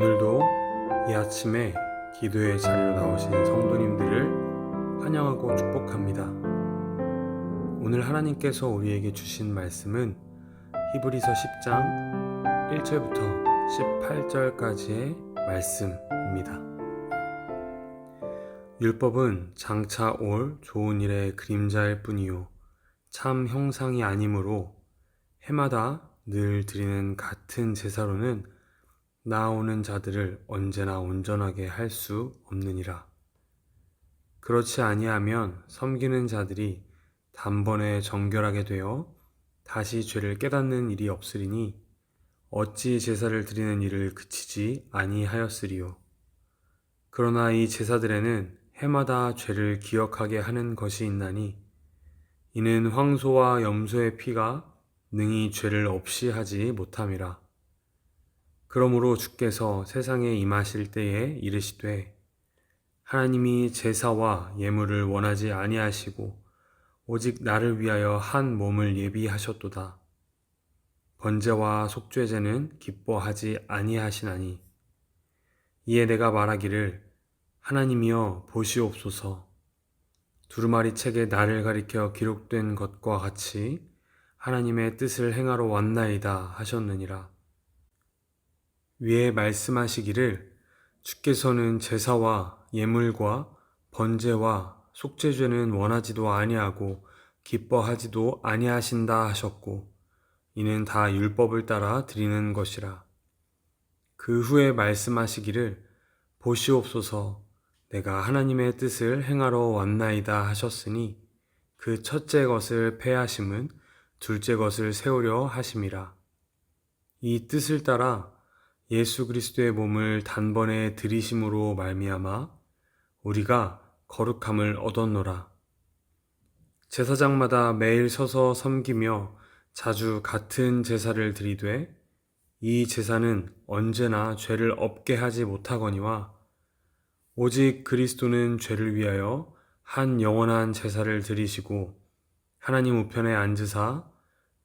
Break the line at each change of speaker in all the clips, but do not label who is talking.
오늘도 이 아침에 기도의 자리로 나오신 성도님들을 환영하고 축복합니다. 오늘 하나님께서 우리에게 주신 말씀은 히브리서 10장 1절부터 18절까지의 말씀입니다. 율법은 장차 올 좋은 일의 그림자일 뿐이요 참 형상이 아니므로 해마다 늘 드리는 같은 제사로는 나아오는 자들을 언제나 온전하게 할 수 없느니라. 그렇지 아니하면 섬기는 자들이 단번에 정결하게 되어 다시 죄를 깨닫는 일이 없으리니 어찌 제사를 드리는 일을 그치지 아니하였으리요. 그러나 이 제사들에는 해마다 죄를 기억하게 하는 것이 있나니 이는 황소와 염소의 피가 능히 죄를 없이 하지 못함이라. 그러므로 주께서 세상에 임하실 때에 이르시되 하나님이 제사와 예물을 원하지 아니하시고 오직 나를 위하여 한 몸을 예비하셨도다. 번제와 속죄제는 기뻐하지 아니하시나니 이에 내가 말하기를 하나님이여 보시옵소서. 두루마리 책에 나를 가리켜 기록된 것과 같이 하나님의 뜻을 행하러 왔나이다 하셨느니라. 위에 말씀하시기를 주께서는 제사와 예물과 번제와 속죄죄는 원하지도 아니하고 기뻐하지도 아니하신다 하셨고 이는 다 율법을 따라 드리는 것이라. 그 후에 말씀하시기를 보시옵소서 내가 하나님의 뜻을 행하러 왔나이다 하셨으니 그 첫째 것을 폐하심은 둘째 것을 세우려 하심이라. 이 뜻을 따라 예수 그리스도의 몸을 단번에 들이심으로 말미암아 우리가 거룩함을 얻었노라. 제사장마다 매일 서서 섬기며 자주 같은 제사를 드리되 이 제사는 언제나 죄를 없게 하지 못하거니와 오직 그리스도는 죄를 위하여 한 영원한 제사를 드리시고 하나님 우편에 앉으사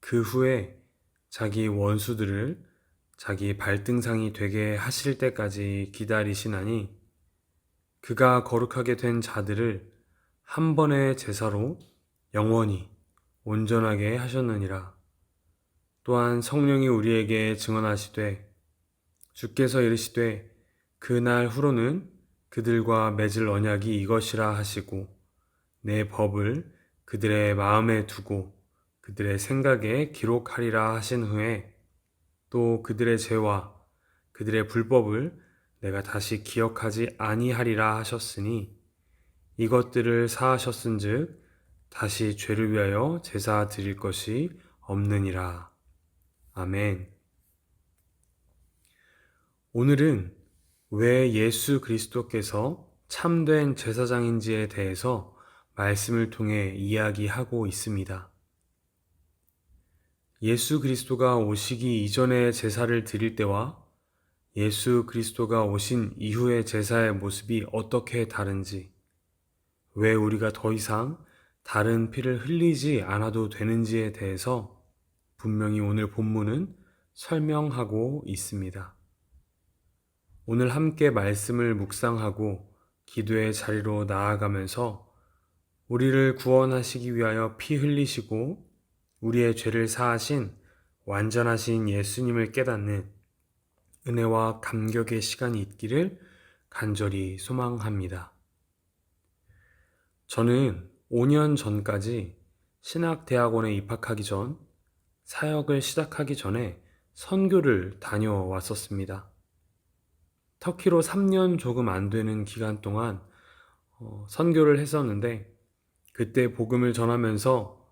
그 후에 자기 원수들을 자기 발등상이 되게 하실 때까지 기다리시나니 그가 거룩하게 된 자들을 한 번의 제사로 영원히 온전하게 하셨느니라. 또한 성령이 우리에게 증언하시되 주께서 이르시되 그날 후로는 그들과 맺을 언약이 이것이라 하시고 내 법을 그들의 마음에 두고 그들의 생각에 기록하리라 하신 후에 또 그들의 죄와 그들의 불법을 내가 다시 기억하지 아니하리라 하셨으니 이것들을 사하셨은즉 다시 죄를 위하여 제사 드릴 것이 없느니라. 아멘. 오늘은 왜 예수 그리스도께서 참된 제사장인지에 대해서 말씀을 통해 이야기하고 있습니다. 예수 그리스도가 오시기 이전의 제사를 드릴 때와 예수 그리스도가 오신 이후의 제사의 모습이 어떻게 다른지, 왜 우리가 더 이상 다른 피를 흘리지 않아도 되는지에 대해서 분명히 오늘 본문은 설명하고 있습니다. 오늘 함께 말씀을 묵상하고 기도의 자리로 나아가면서 우리를 구원하시기 위하여 피 흘리시고 우리의 죄를 사하신 완전하신 예수님을 깨닫는 은혜와 감격의 시간이 있기를 간절히 소망합니다. 저는 5년 전까지 신학대학원에 입학하기 전 사역을 시작하기 전에 선교를 다녀왔었습니다. 터키로 3년 조금 안 되는 기간 동안 선교를 했었는데 그때 복음을 전하면서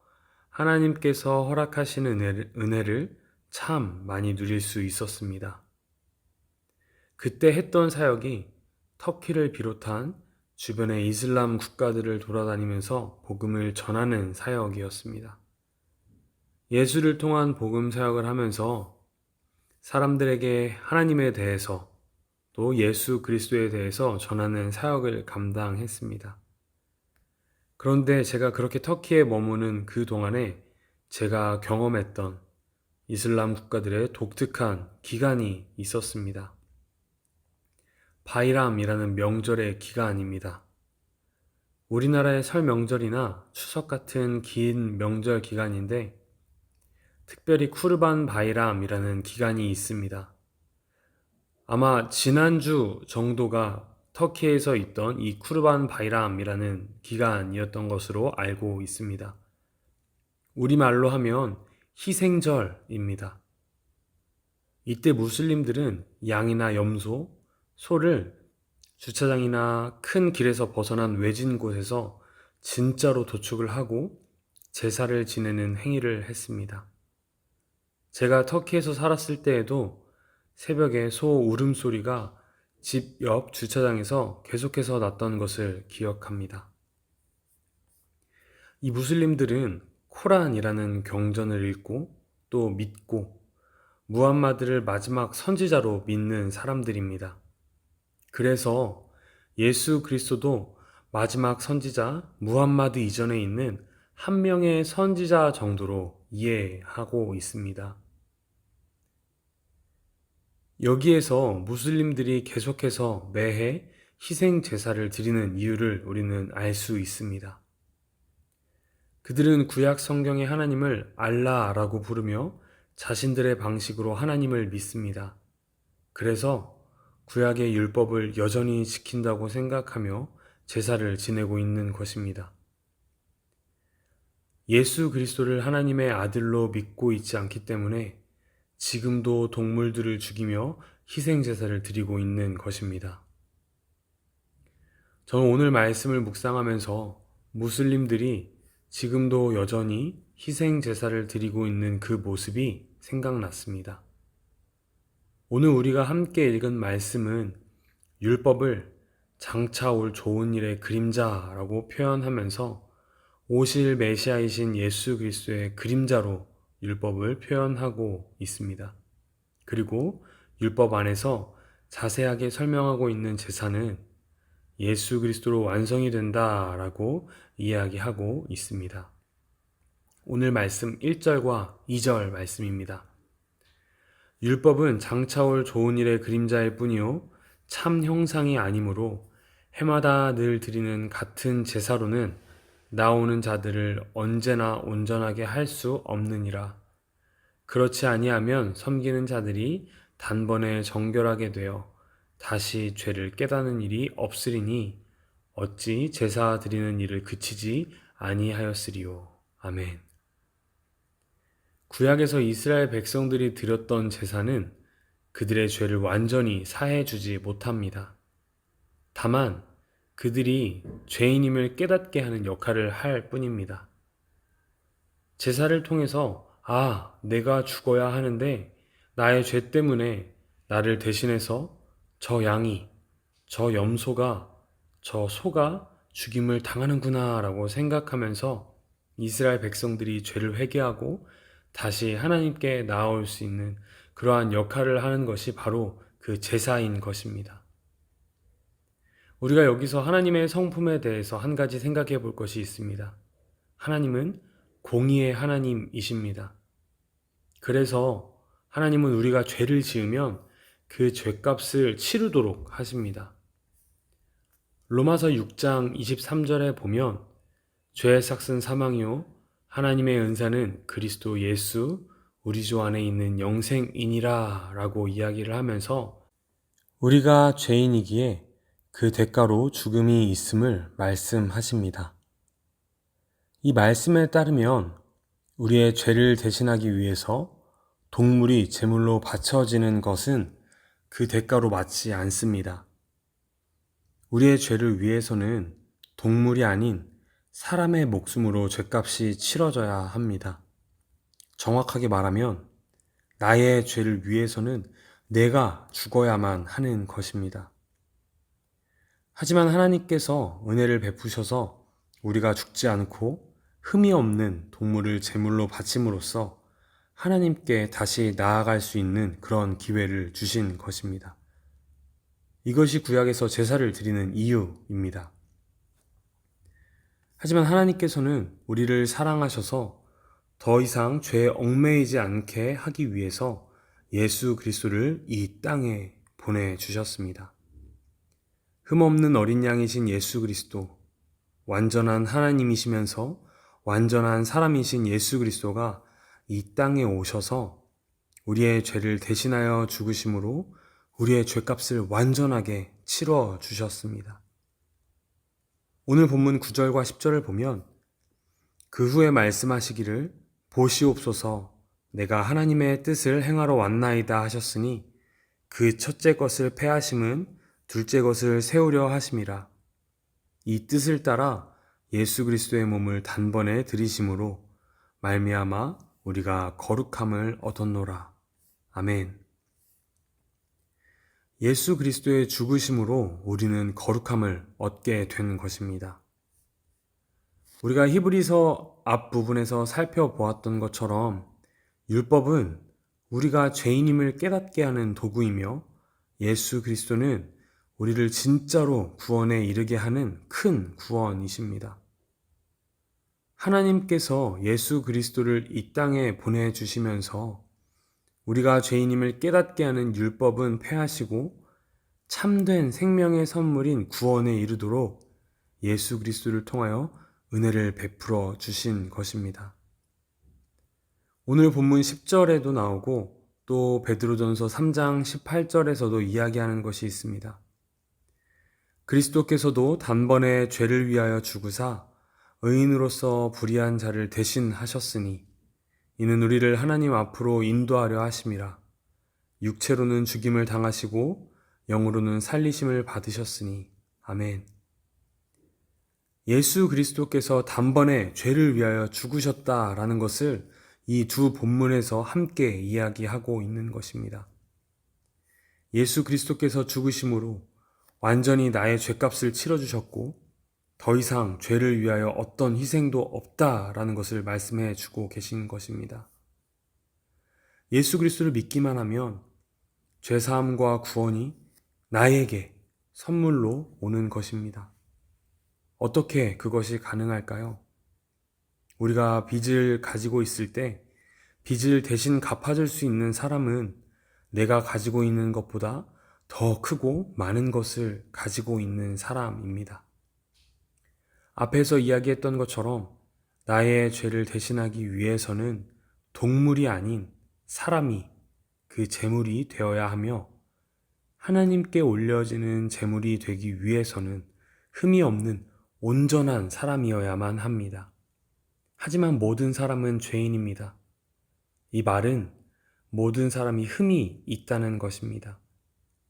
하나님께서 허락하시는 은혜를 참 많이 누릴 수 있었습니다. 그때 했던 사역이 터키를 비롯한 주변의 이슬람 국가들을 돌아다니면서 복음을 전하는 사역이었습니다. 예수를 통한 복음 사역을 하면서 사람들에게 하나님에 대해서 또 예수 그리스도에 대해서 전하는 사역을 감당했습니다. 그런데 제가 그렇게 터키에 머무는 그 동안에 제가 경험했던 이슬람 국가들의 독특한 기간이 있었습니다. 바이람이라는 명절의 기간입니다. 우리나라의 설 명절이나 추석 같은 긴 명절 기간인데 특별히 쿠르반 바이람이라는 기간이 있습니다. 아마 지난주 정도가 터키에서 있던 이 쿠르반 바이람이라는 기간이었던 것으로 알고 있습니다. 우리말로 하면 희생절입니다. 이때 무슬림들은 양이나 염소, 소를 주차장이나 큰 길에서 벗어난 외진 곳에서 진짜로 도축을 하고 제사를 지내는 행위를 했습니다. 제가 터키에서 살았을 때에도 새벽에 소 울음소리가 집 옆 주차장에서 계속해서 났던 것을 기억합니다. 이 무슬림들은 코란이라는 경전을 읽고 또 믿고 무함마드를 마지막 선지자로 믿는 사람들입니다. 그래서 예수 그리스도도 마지막 선지자 무함마드 이전에 있는 한 명의 선지자 정도로 이해하고 있습니다. 여기에서 무슬림들이 계속해서 매해 희생 제사를 드리는 이유를 우리는 알 수 있습니다. 그들은 구약 성경의 하나님을 알라라고 부르며 자신들의 방식으로 하나님을 믿습니다. 그래서 구약의 율법을 여전히 지킨다고 생각하며 제사를 지내고 있는 것입니다. 예수 그리스도를 하나님의 아들로 믿고 있지 않기 때문에 지금도 동물들을 죽이며 희생 제사를 드리고 있는 것입니다. 저는 오늘 말씀을 묵상하면서 무슬림들이 지금도 여전히 희생 제사를 드리고 있는 그 모습이 생각났습니다. 오늘 우리가 함께 읽은 말씀은 율법을 장차 올 좋은 일의 그림자라고 표현하면서 오실 메시아이신 예수 그리스도의 그림자로 율법을 표현하고 있습니다. 그리고 율법 안에서 자세하게 설명하고 있는 제사는 예수 그리스도로 완성이 된다라고 이야기하고 있습니다. 오늘 말씀 1절과 2절 말씀입니다. 율법은 장차 올 좋은 일의 그림자일 뿐이요 참 형상이 아니므로 해마다 늘 드리는 같은 제사로는 나오는 자들을 언제나 온전하게 할 수 없느니라. 그렇지 아니하면 섬기는 자들이 단번에 정결하게 되어 다시 죄를 깨닫는 일이 없으리니 어찌 제사 드리는 일을 그치지 아니하였으리요. 아멘. 구약에서 이스라엘 백성들이 드렸던 제사는 그들의 죄를 완전히 사해주지 못합니다. 다만 그들이 죄인임을 깨닫게 하는 역할을 할 뿐입니다. 제사를 통해서 내가 죽어야 하는데 나의 죄 때문에 나를 대신해서 저 양이, 저 염소가, 저 소가 죽임을 당하는구나 라고 생각하면서 이스라엘 백성들이 죄를 회개하고 다시 하나님께 나아올 수 있는 그러한 역할을 하는 것이 바로 그 제사인 것입니다. 우리가 여기서 하나님의 성품에 대해서 한 가지 생각해 볼 것이 있습니다. 하나님은 공의의 하나님이십니다. 그래서 하나님은 우리가 죄를 지으면 그 죄값을 치르도록 하십니다. 로마서 6장 23절에 보면 죄의 삭은 사망이요 하나님의 은사는 그리스도 예수 우리 주 안에 있는 영생이니라 라고 이야기를 하면서 우리가 죄인이기에 그 대가로 죽음이 있음을 말씀하십니다. 이 말씀에 따르면 우리의 죄를 대신하기 위해서 동물이 제물로 바쳐지는 것은 그 대가로 맞지 않습니다. 우리의 죄를 위해서는 동물이 아닌 사람의 목숨으로 죄값이 치러져야 합니다. 정확하게 말하면 나의 죄를 위해서는 내가 죽어야만 하는 것입니다. 하지만 하나님께서 은혜를 베푸셔서 우리가 죽지 않고 흠이 없는 동물을 제물로 바침으로써 하나님께 다시 나아갈 수 있는 그런 기회를 주신 것입니다. 이것이 구약에서 제사를 드리는 이유입니다. 하지만 하나님께서는 우리를 사랑하셔서 더 이상 죄에 얽매이지 않게 하기 위해서 예수 그리스도를 이 땅에 보내주셨습니다. 흠없는 어린 양이신 예수 그리스도, 완전한 하나님이시면서 완전한 사람이신 예수 그리스도가 이 땅에 오셔서 우리의 죄를 대신하여 죽으심으로 우리의 죄값을 완전하게 치러 주셨습니다. 오늘 본문 9절과 10절을 보면 그 후에 말씀하시기를 보시옵소서 내가 하나님의 뜻을 행하러 왔나이다 하셨으니 그 첫째 것을 패하심은 둘째 것을 세우려 하심이라. 이 뜻을 따라 예수 그리스도의 몸을 단번에 들이심으로 말미암아 우리가 거룩함을 얻었노라. 아멘. 예수 그리스도의 죽으심으로 우리는 거룩함을 얻게 된 것입니다. 우리가 히브리서 앞부분에서 살펴보았던 것처럼 율법은 우리가 죄인임을 깨닫게 하는 도구이며 예수 그리스도는 우리를 진짜로 구원에 이르게 하는 큰 구원이십니다. 하나님께서 예수 그리스도를 이 땅에 보내주시면서 우리가 죄인임을 깨닫게 하는 율법은 폐하시고 참된 생명의 선물인 구원에 이르도록 예수 그리스도를 통하여 은혜를 베풀어 주신 것입니다. 오늘 본문 10절에도 나오고 또 베드로전서 3장 18절에서도 이야기하는 것이 있습니다. 그리스도께서도 단번에 죄를 위하여 죽으사 의인으로서 불의한 자를 대신하셨으니 이는 우리를 하나님 앞으로 인도하려 하심이라. 육체로는 죽임을 당하시고 영으로는 살리심을 받으셨으니 아멘. 예수 그리스도께서 단번에 죄를 위하여 죽으셨다라는 것을 이 두 본문에서 함께 이야기하고 있는 것입니다. 예수 그리스도께서 죽으심으로 완전히 나의 죄값을 치러주셨고 더 이상 죄를 위하여 어떤 희생도 없다라는 것을 말씀해 주고 계신 것입니다. 예수 그리스도를 믿기만 하면 죄사함과 구원이 나에게 선물로 오는 것입니다. 어떻게 그것이 가능할까요? 우리가 빚을 가지고 있을 때 빚을 대신 갚아줄 수 있는 사람은 내가 가지고 있는 것보다 더 크고 많은 것을 가지고 있는 사람입니다. 앞에서 이야기했던 것처럼 나의 죄를 대신하기 위해서는 동물이 아닌 사람이 그 제물이 되어야 하며 하나님께 올려지는 제물이 되기 위해서는 흠이 없는 온전한 사람이어야만 합니다. 하지만 모든 사람은 죄인입니다. 이 말은 모든 사람이 흠이 있다는 것입니다.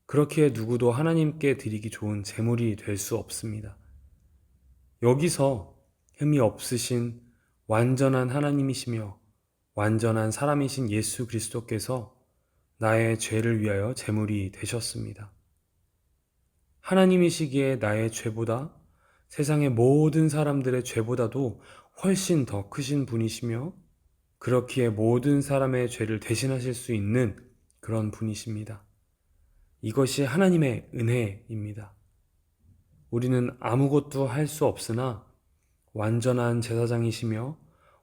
그렇기에 누구도 하나님께 드리기 좋은 제물이 될 수 없습니다. 여기서 흠이 없으신 완전한 하나님이시며 완전한 사람이신 예수 그리스도께서 나의 죄를 위하여 제물이 되셨습니다. 하나님이시기에 나의 죄보다 세상의 모든 사람들의 죄보다도 훨씬 더 크신 분이시며 그렇기에 모든 사람의 죄를 대신하실 수 있는 그런 분이십니다. 이것이 하나님의 은혜입니다. 우리는 아무것도 할 수 없으나 완전한 제사장이시며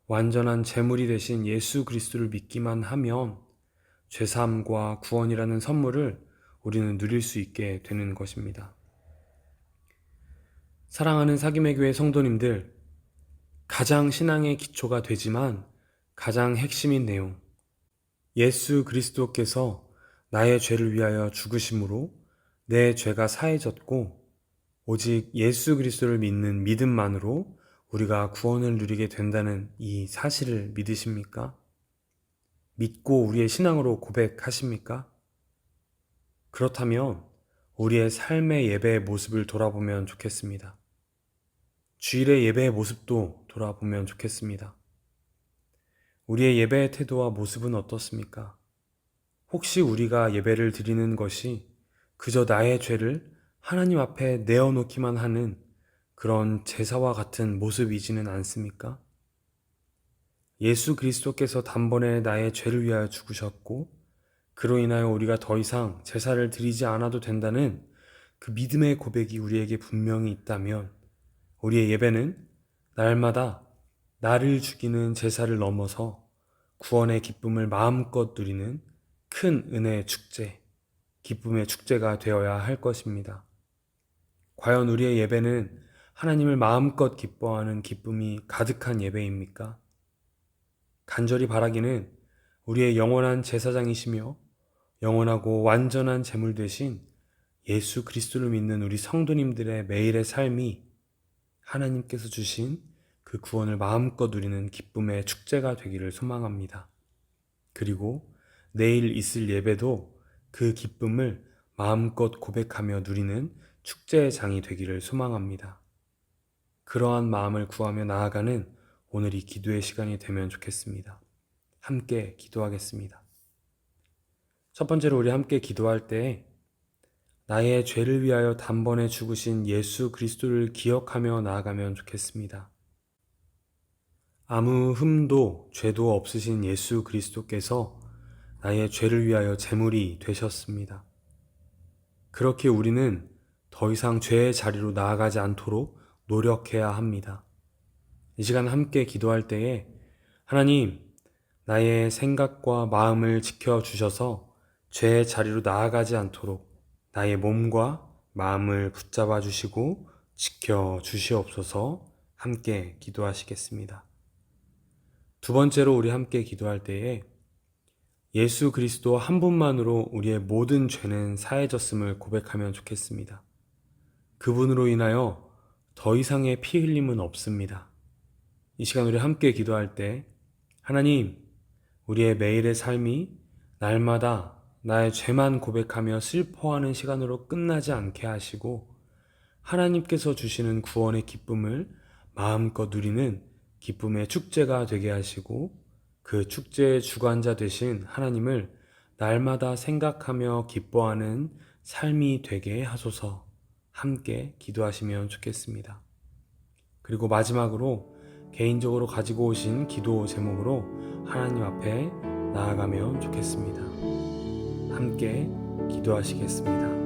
완전한 제물이 되신 예수 그리스도를 믿기만 하면 죄사함과 구원이라는 선물을 우리는 누릴 수 있게 되는 것입니다. 사랑하는 사김의 교회 성도님들, 가장 신앙의 기초가 되지만 가장 핵심인 내용, 예수 그리스도께서 나의 죄를 위하여 죽으심으로 내 죄가 사해졌고 오직 예수 그리스도를 믿는 믿음만으로 우리가 구원을 누리게 된다는 이 사실을 믿으십니까? 믿고 우리의 신앙으로 고백하십니까? 그렇다면 우리의 삶의 예배의 모습을 돌아보면 좋겠습니다. 주일의 예배의 모습도 돌아보면 좋겠습니다. 우리의 예배의 태도와 모습은 어떻습니까? 혹시 우리가 예배를 드리는 것이 그저 나의 죄를 하나님 앞에 내어놓기만 하는 그런 제사와 같은 모습이지는 않습니까? 예수 그리스도께서 단번에 나의 죄를 위하여 죽으셨고 그로 인하여 우리가 더 이상 제사를 드리지 않아도 된다는 그 믿음의 고백이 우리에게 분명히 있다면 우리의 예배는 날마다 나를 죽이는 제사를 넘어서 구원의 기쁨을 마음껏 누리는 큰 은혜의 축제, 기쁨의 축제가 되어야 할 것입니다. 과연 우리의 예배는 하나님을 마음껏 기뻐하는 기쁨이 가득한 예배입니까? 간절히 바라기는 우리의 영원한 제사장이시며 영원하고 완전한 제물 대신 예수 그리스도를 믿는 우리 성도님들의 매일의 삶이 하나님께서 주신 그 구원을 마음껏 누리는 기쁨의 축제가 되기를 소망합니다. 그리고 내일 있을 예배도 그 기쁨을 마음껏 고백하며 누리는 축제의 장이 되기를 소망합니다. 그러한 마음을 구하며 나아가는 오늘 이 기도의 시간이 되면 좋겠습니다. 함께 기도하겠습니다. 첫 번째로 우리 함께 기도할 때 나의 죄를 위하여 단번에 죽으신 예수 그리스도를 기억하며 나아가면 좋겠습니다. 아무 흠도 죄도 없으신 예수 그리스도께서 나의 죄를 위하여 제물이 되셨습니다. 그렇게 우리는 더 이상 죄의 자리로 나아가지 않도록 노력해야 합니다. 이 시간 함께 기도할 때에 하나님, 나의 생각과 마음을 지켜주셔서 죄의 자리로 나아가지 않도록 나의 몸과 마음을 붙잡아 주시고 지켜주시옵소서. 함께 기도하시겠습니다. 두 번째로 우리 함께 기도할 때에 예수 그리스도 한 분만으로 우리의 모든 죄는 사해졌음을 고백하면 좋겠습니다. 그분으로 인하여 더 이상의 피 흘림은 없습니다. 이 시간 우리 함께 기도할 때 하나님, 우리의 매일의 삶이 날마다 나의 죄만 고백하며 슬퍼하는 시간으로 끝나지 않게 하시고 하나님께서 주시는 구원의 기쁨을 마음껏 누리는 기쁨의 축제가 되게 하시고 그 축제의 주관자 되신 하나님을 날마다 생각하며 기뻐하는 삶이 되게 하소서. 함께 기도하시면 좋겠습니다. 그리고 마지막으로 개인적으로 가지고 오신 기도 제목으로 하나님 앞에 나아가면 좋겠습니다. 함께 기도하시겠습니다.